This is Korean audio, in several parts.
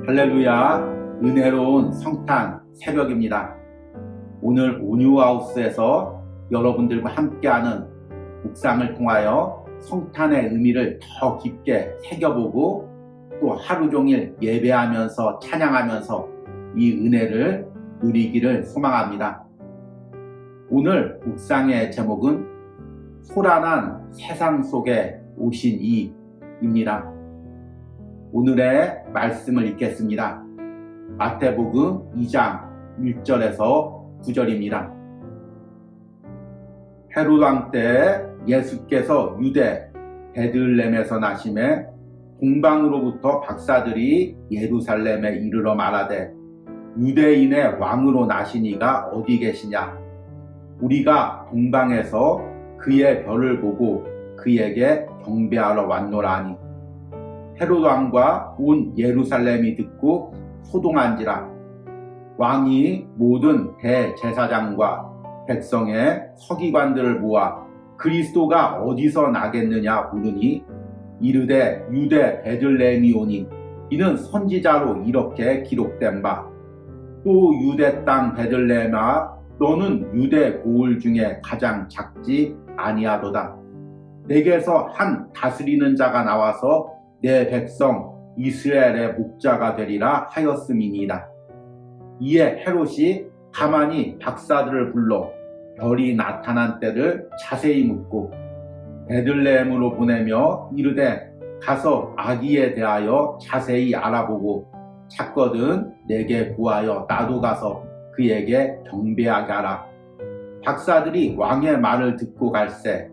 할렐루야, 은혜로운 성탄 새벽입니다. 오늘 온유하우스에서 여러분들과 함께하는 묵상을 통하여 성탄의 의미를 더 깊게 새겨보고 또 하루 종일 예배하면서 찬양하면서 이 은혜를 누리기를 소망합니다. 오늘 묵상의 제목은 소란한 세상 속에 오신 이입니다. 오늘의 말씀을 읽겠습니다. 마태복음 2장 1절에서 9절입니다. 헤롯 왕 때 예수께서 유대 베들레헴에서 나심에 동방으로부터 박사들이 예루살렘에 이르러 말하되 유대인의 왕으로 나신 이가 어디 계시냐? 우리가 동방에서 그의 별을 보고 그에게 경배하러 왔노라 하니 헤롯 왕과 온 예루살렘이 듣고 소동한지라. 왕이 모든 대제사장과 백성의 서기관들을 모아 그리스도가 어디서 나겠느냐 물으니 이르되 유대 베들레헴이 오니 이는 선지자로 이렇게 기록된 바 또 유대 땅 베들레헴아 너는 유대 고을 중에 가장 작지 아니하도다. 내게서 한 다스리는 자가 나와서 내 백성 이스라엘의 목자가 되리라 하였음이니이다. 이에 헤롯이 가만히 박사들을 불러 별이 나타난 때를 자세히 묻고 베들레헴으로 보내며 이르되 가서 아기에 대하여 자세히 알아보고 찾거든 내게 구하여 나도 가서 그에게 경배하게 하라. 박사들이 왕의 말을 듣고 갈새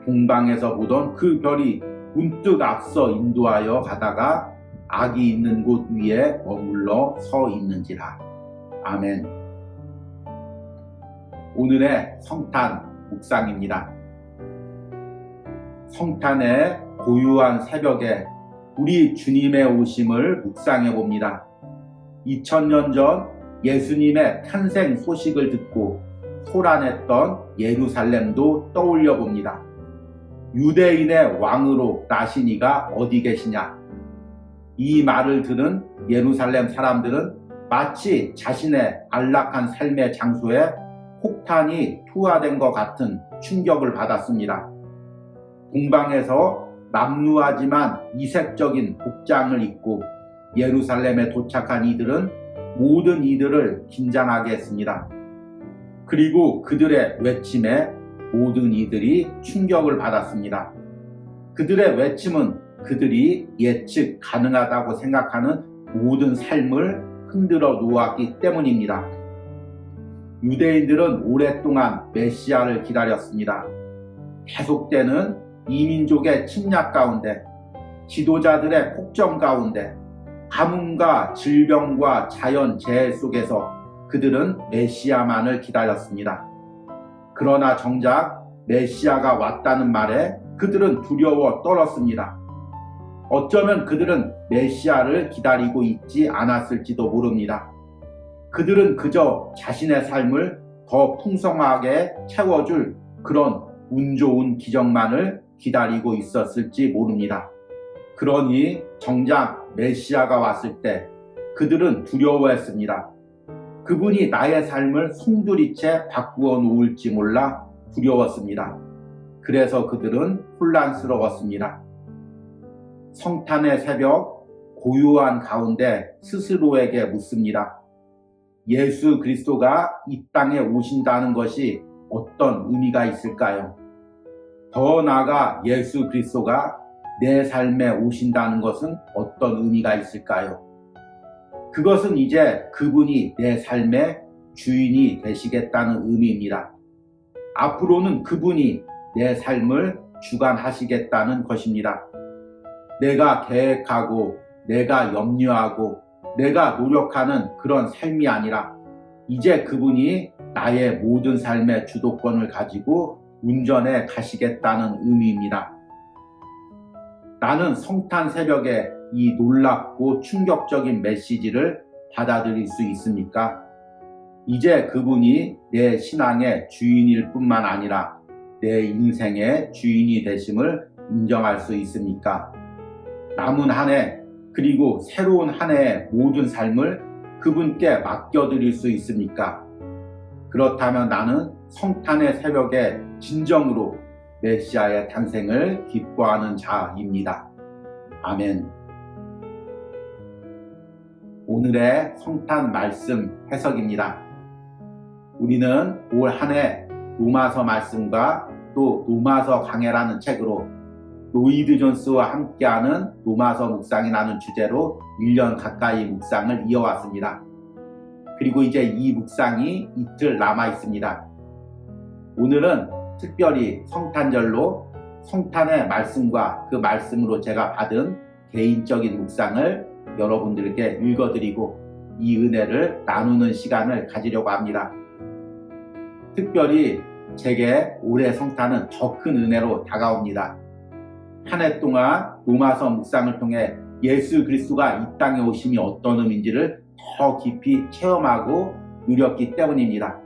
동방에서 보던 그 별이 문득 앞서 인도하여 가다가 아기 있는 곳 위에 머물러 서 있는지라. 아멘. 오늘의 성탄 묵상입니다. 성탄의 고요한 새벽에 우리 주님의 오심을 묵상해 봅니다. 2000년 전 예수님의 탄생 소식을 듣고 소란했던 예루살렘도 떠올려 봅니다. 유대인의 왕으로 나신 이가 어디 계시냐? 이 말을 들은 예루살렘 사람들은 마치 자신의 안락한 삶의 장소에 폭탄이 투하된 것 같은 충격을 받았습니다. 동방에서 남루하지만 이색적인 복장을 입고 예루살렘에 도착한 이들은 모든 이들을 긴장하게 했습니다. 그리고 그들의 외침에 모든 이들이 충격을 받았습니다. 그들의 외침은 그들이 예측 가능하다고 생각하는 모든 삶을 흔들어 놓았기 때문입니다. 유대인들은 오랫동안 메시아를 기다렸습니다. 계속되는 이민족의 침략 가운데, 지도자들의 폭정 가운데, 가뭄과 질병과 자연재해 속에서 그들은 메시아만을 기다렸습니다. 그러나 정작 메시아가 왔다는 말에 그들은 두려워 떨었습니다. 어쩌면 그들은 메시아를 기다리고 있지 않았을지도 모릅니다. 그들은 그저 자신의 삶을 더 풍성하게 채워줄 그런 운 좋은 기적만을 기다리고 있었을지 모릅니다. 그러니 정작 메시아가 왔을 때 그들은 두려워했습니다. 그분이 나의 삶을 송두리째 바꾸어 놓을지 몰라 두려웠습니다. 그래서 그들은 혼란스러웠습니다. 성탄의 새벽 고요한 가운데 스스로에게 묻습니다. 예수 그리스도가 이 땅에 오신다는 것이 어떤 의미가 있을까요? 더 나아가 예수 그리스도가 내 삶에 오신다는 것은 어떤 의미가 있을까요? 그것은 이제 그분이 내 삶의 주인이 되시겠다는 의미입니다. 앞으로는 그분이 내 삶을 주관하시겠다는 것입니다. 내가 계획하고 내가 염려하고 내가 노력하는 그런 삶이 아니라 이제 그분이 나의 모든 삶의 주도권을 가지고 운전해 가시겠다는 의미입니다. 나는 성탄 새벽에 이 놀랍고 충격적인 메시지를 받아들일 수 있습니까? 이제 그분이 내 신앙의 주인일 뿐만 아니라 내 인생의 주인이 되심을 인정할 수 있습니까? 남은 한 해 그리고 새로운 한 해의 모든 삶을 그분께 맡겨드릴 수 있습니까? 그렇다면 나는 성탄의 새벽에 진정으로 메시아의 탄생을 기뻐하는 자입니다. 아멘. 오늘의 성탄 말씀 해석입니다. 우리는 올 한 해 로마서 말씀과 또 로마서 강해라는 책으로 로이드 존스와 함께하는 로마서 묵상이라는 주제로 1년 가까이 묵상을 이어왔습니다. 그리고 이제 이 묵상이 이틀 남아 있습니다. 오늘은 특별히 성탄절로 성탄의 말씀과 그 말씀으로 제가 받은 개인적인 묵상을 여러분들께 읽어드리고 이 은혜를 나누는 시간을 가지려고 합니다. 특별히 제게 올해 성탄은 더 큰 은혜로 다가옵니다. 한 해 동안 로마서 묵상을 통해 예수 그리스도가 이 땅에 오심이 어떤 의미인지를 더 깊이 체험하고 누렸기 때문입니다.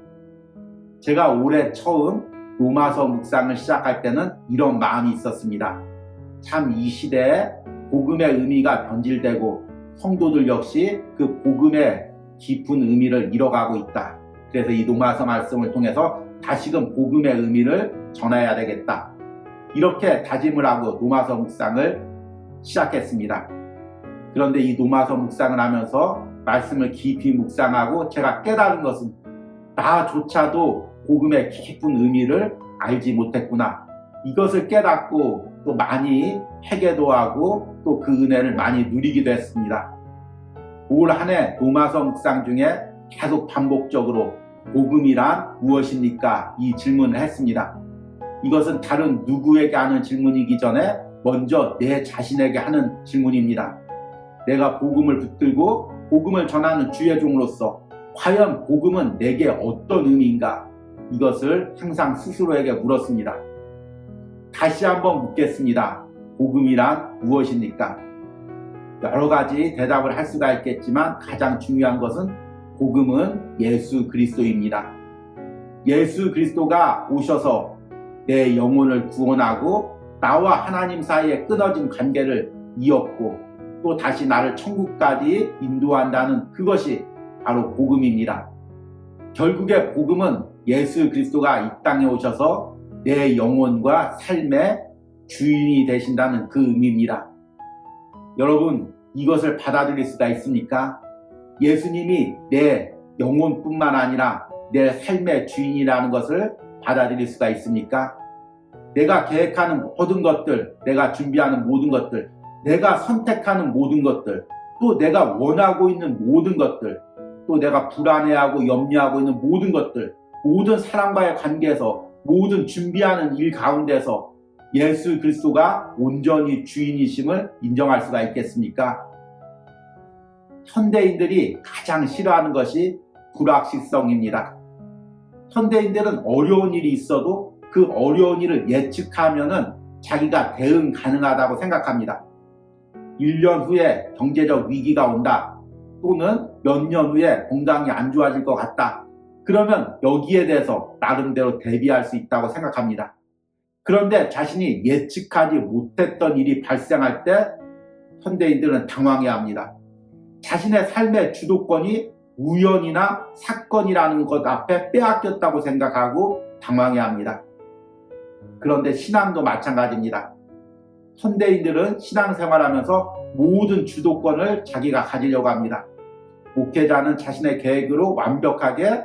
제가 올해 처음 로마서 묵상을 시작할 때는 이런 마음이 있었습니다. 참 이 시대에 복음의 의미가 변질되고 성도들 역시 그 복음의 깊은 의미를 잃어가고 있다. 그래서 이 로마서 말씀을 통해서 다시금 복음의 의미를 전해야 되겠다. 이렇게 다짐을 하고 로마서 묵상을 시작했습니다. 그런데 이 로마서 묵상을 하면서 말씀을 깊이 묵상하고 제가 깨달은 것은 나조차도 복음의 깊은 의미를 알지 못했구나. 이것을 깨닫고 또 많이 회개도 하고 또 그 은혜를 많이 누리기도 했습니다. 올 한 해 로마서 묵상 중에 계속 반복적으로 복음이란 무엇입니까? 이 질문을 했습니다. 이것은 다른 누구에게 하는 질문이기 전에 먼저 내 자신에게 하는 질문입니다. 내가 복음을 붙들고 복음을 전하는 주의 종으로서 과연 복음은 내게 어떤 의미인가? 이것을 항상 스스로에게 물었습니다. 다시 한번 묻겠습니다. 복음이란 무엇입니까? 여러 가지 대답을 할 수가 있겠지만 가장 중요한 것은 복음은 예수 그리스도입니다. 예수 그리스도가 오셔서 내 영혼을 구원하고 나와 하나님 사이에 끊어진 관계를 이었고 또 다시 나를 천국까지 인도한다는 그것이 바로 복음입니다. 결국에 복음은 예수 그리스도가 이 땅에 오셔서 내 영혼과 삶의 주인이 되신다는 그 의미입니다. 여러분, 이것을 받아들일 수가 있습니까? 예수님이 내 영혼뿐만 아니라 내 삶의 주인이라는 것을 받아들일 수가 있습니까? 내가 계획하는 모든 것들, 내가 준비하는 모든 것들, 내가 선택하는 모든 것들, 또 내가 원하고 있는 모든 것들, 또 내가 불안해하고 염려하고 있는 모든 것들, 모든 사람과의 관계에서, 모든 준비하는 일 가운데서 예수 그리스도가 온전히 주인이심을 인정할 수가 있겠습니까? 현대인들이 가장 싫어하는 것이 불확실성입니다. 현대인들은 어려운 일이 있어도 그 어려운 일을 예측하면은 자기가 대응 가능하다고 생각합니다. 1년 후에 경제적 위기가 온다. 또는 몇 년 후에 건강이 안 좋아질 것 같다. 그러면 여기에 대해서 나름대로 대비할 수 있다고 생각합니다. 그런데 자신이 예측하지 못했던 일이 발생할 때 현대인들은 당황해야 합니다. 자신의 삶의 주도권이 우연이나 사건이라는 것 앞에 빼앗겼다고 생각하고 당황해야 합니다. 그런데 신앙도 마찬가지입니다. 현대인들은 신앙생활하면서 모든 주도권을 자기가 가지려고 합니다. 목회자는 자신의 계획으로 완벽하게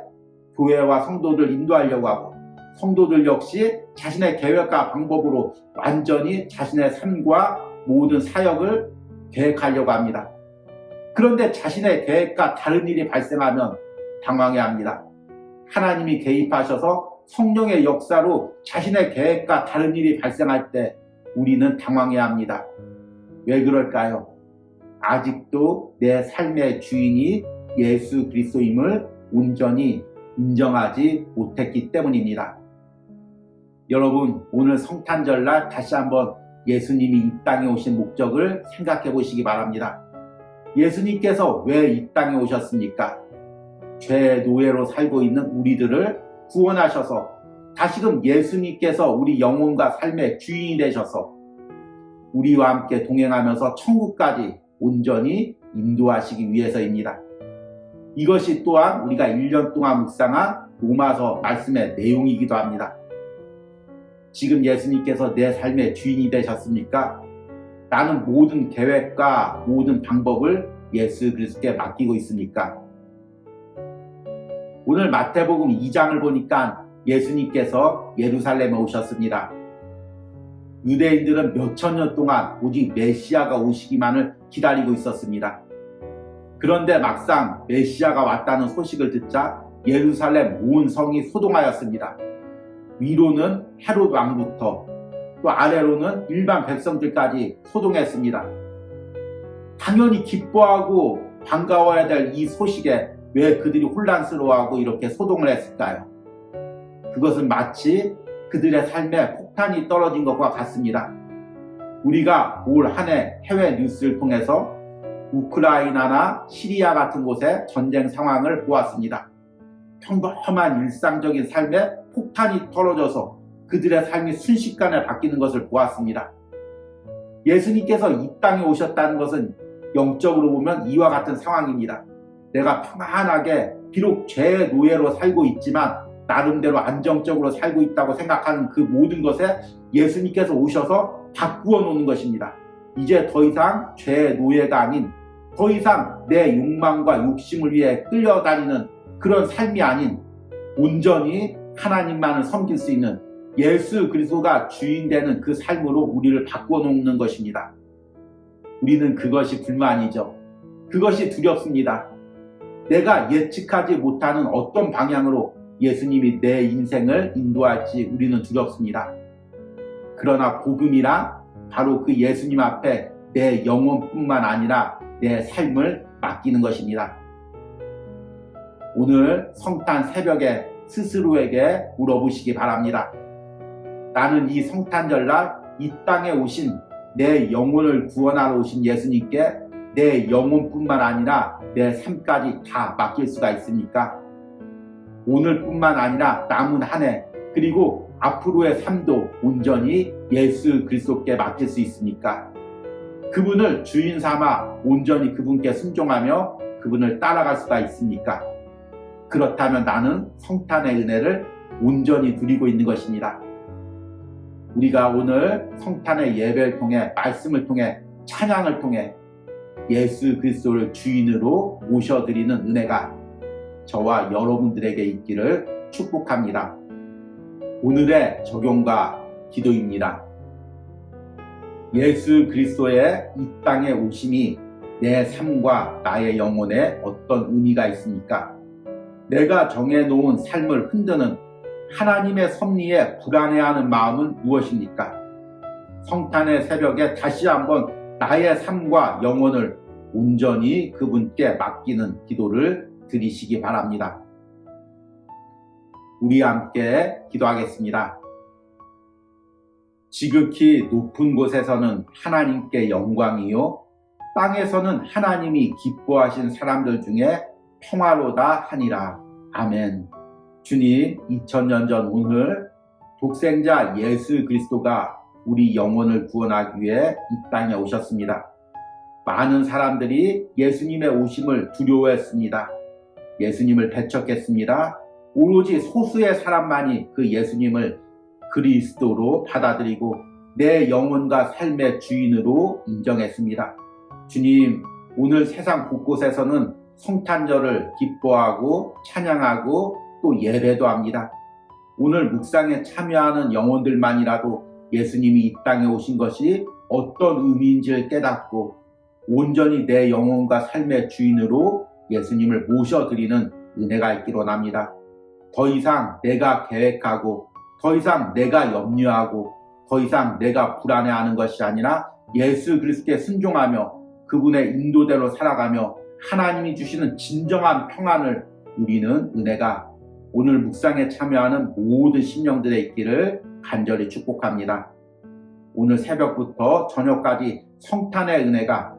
교회와 성도들 인도하려고 하고 성도들 역시 자신의 계획과 방법으로 완전히 자신의 삶과 모든 사역을 계획하려고 합니다. 그런데 자신의 계획과 다른 일이 발생하면 당황해야 합니다. 하나님이 개입하셔서 성령의 역사로 자신의 계획과 다른 일이 발생할 때 우리는 당황해야 합니다. 왜 그럴까요? 아직도 내 삶의 주인이 예수 그리스도임을 온전히 인정하지 못했기 때문입니다. 여러분, 오늘 성탄절날 다시 한번 예수님이 이 땅에 오신 목적을 생각해 보시기 바랍니다. 예수님께서 왜 이 땅에 오셨습니까? 죄의 노예로 살고 있는 우리들을 구원하셔서 다시금 예수님께서 우리 영혼과 삶의 주인이 되셔서 우리와 함께 동행하면서 천국까지 온전히 인도하시기 위해서입니다. 이것이 또한 우리가 1년 동안 묵상한 로마서 말씀의 내용이기도 합니다. 지금 예수님께서 내 삶의 주인이 되셨습니까? 나는 모든 계획과 모든 방법을 예수 그리스도께 맡기고 있습니까? 오늘 마태복음 2장을 보니까 예수님께서 예루살렘에 오셨습니다. 유대인들은 몇천 년 동안 오직 메시아가 오시기만을 기다리고 있었습니다. 그런데 막상 메시아가 왔다는 소식을 듣자 예루살렘 온 성이 소동하였습니다. 위로는 헤롯 왕부터 또 아래로는 일반 백성들까지 소동했습니다. 당연히 기뻐하고 반가워야 될 이 소식에 왜 그들이 혼란스러워하고 이렇게 소동을 했을까요? 그것은 마치 그들의 삶에 폭탄이 떨어진 것과 같습니다. 우리가 올 한 해 해외 뉴스를 통해서 우크라이나나 시리아 같은 곳의 전쟁 상황을 보았습니다. 평범한 일상적인 삶에 폭탄이 떨어져서 그들의 삶이 순식간에 바뀌는 것을 보았습니다. 예수님께서 이 땅에 오셨다는 것은 영적으로 보면 이와 같은 상황입니다. 내가 편안하게 비록 죄의 노예로 살고 있지만 나름대로 안정적으로 살고 있다고 생각하는 그 모든 것에 예수님께서 오셔서 바꾸어 놓는 것입니다. 이제 더 이상 죄의 노예가 아닌 더 이상 내 욕망과 욕심을 위해 끌려다니는 그런 삶이 아닌 온전히 하나님만을 섬길 수 있는 예수 그리스도가 주인 되는 그 삶으로 우리를 바꾸어 놓는 것입니다. 우리는 그것이 불만이죠. 그것이 두렵습니다. 내가 예측하지 못하는 어떤 방향으로 예수님이 내 인생을 인도할지 우리는 두렵습니다. 그러나 복음이란 바로 그 예수님 앞에 내 영혼뿐만 아니라 내 삶을 맡기는 것입니다. 오늘 성탄 새벽에 스스로에게 물어보시기 바랍니다. 나는 이 성탄절날 이 땅에 오신 내 영혼을 구원하러 오신 예수님께 내 영혼뿐만 아니라 내 삶까지 다 맡길 수가 있습니까? 오늘뿐만 아니라 남은 한 해 그리고 앞으로의 삶도 온전히 예수 그리스도께 맡길 수 있습니까? 그분을 주인 삼아 온전히 그분께 순종하며 그분을 따라갈 수가 있습니까? 그렇다면 나는 성탄의 은혜를 온전히 누리고 있는 것입니다. 우리가 오늘 성탄의 예배를 통해 말씀을 통해 찬양을 통해 예수 그리스도를 주인으로 모셔드리는 은혜가 저와 여러분들에게 있기를 축복합니다. 오늘의 적용과 기도입니다. 예수 그리스도의 이 땅에 오심이 내 삶과 나의 영혼에 어떤 의미가 있습니까? 내가 정해놓은 삶을 흔드는 하나님의 섭리에 불안해하는 마음은 무엇입니까? 성탄의 새벽에 다시 한번 나의 삶과 영혼을 온전히 그분께 맡기는 기도를 드리시기 바랍니다. 우리 함께 기도하겠습니다. 지극히 높은 곳에서는 하나님께 영광이요 땅에서는 하나님이 기뻐하신 사람들 중에 평화로다 하니라. 아멘. 주님, 2000년 전 오늘 독생자 예수 그리스도가 우리 영혼을 구원하기 위해 이 땅에 오셨습니다. 많은 사람들이 예수님의 오심을 두려워했습니다. 예수님을 배척했습니다. 오로지 소수의 사람만이 그 예수님을 그리스도로 받아들이고 내 영혼과 삶의 주인으로 인정했습니다. 주님, 오늘 세상 곳곳에서는 성탄절을 기뻐하고 찬양하고 또 예배도 합니다. 오늘 묵상에 참여하는 영혼들만이라도 예수님이 이 땅에 오신 것이 어떤 의미인지를 깨닫고 온전히 내 영혼과 삶의 주인으로 예수님을 모셔드리는 은혜가 있기를 원합니다. 더 이상 내가 계획하고 더 이상 내가 염려하고 더 이상 내가 불안해하는 것이 아니라 예수 그리스도께 순종하며 그분의 인도대로 살아가며 하나님이 주시는 진정한 평안을 누리는 은혜가 오늘 묵상에 참여하는 모든 심령들에 있기를 간절히 축복합니다. 오늘 새벽부터 저녁까지 성탄의 은혜가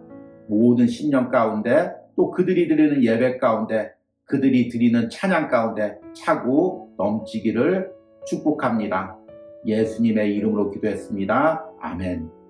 모든 심령 가운데 또 그들이 드리는 예배 가운데 그들이 드리는 찬양 가운데 차고 넘치기를 축복합니다. 예수님의 이름으로 기도했습니다. 아멘.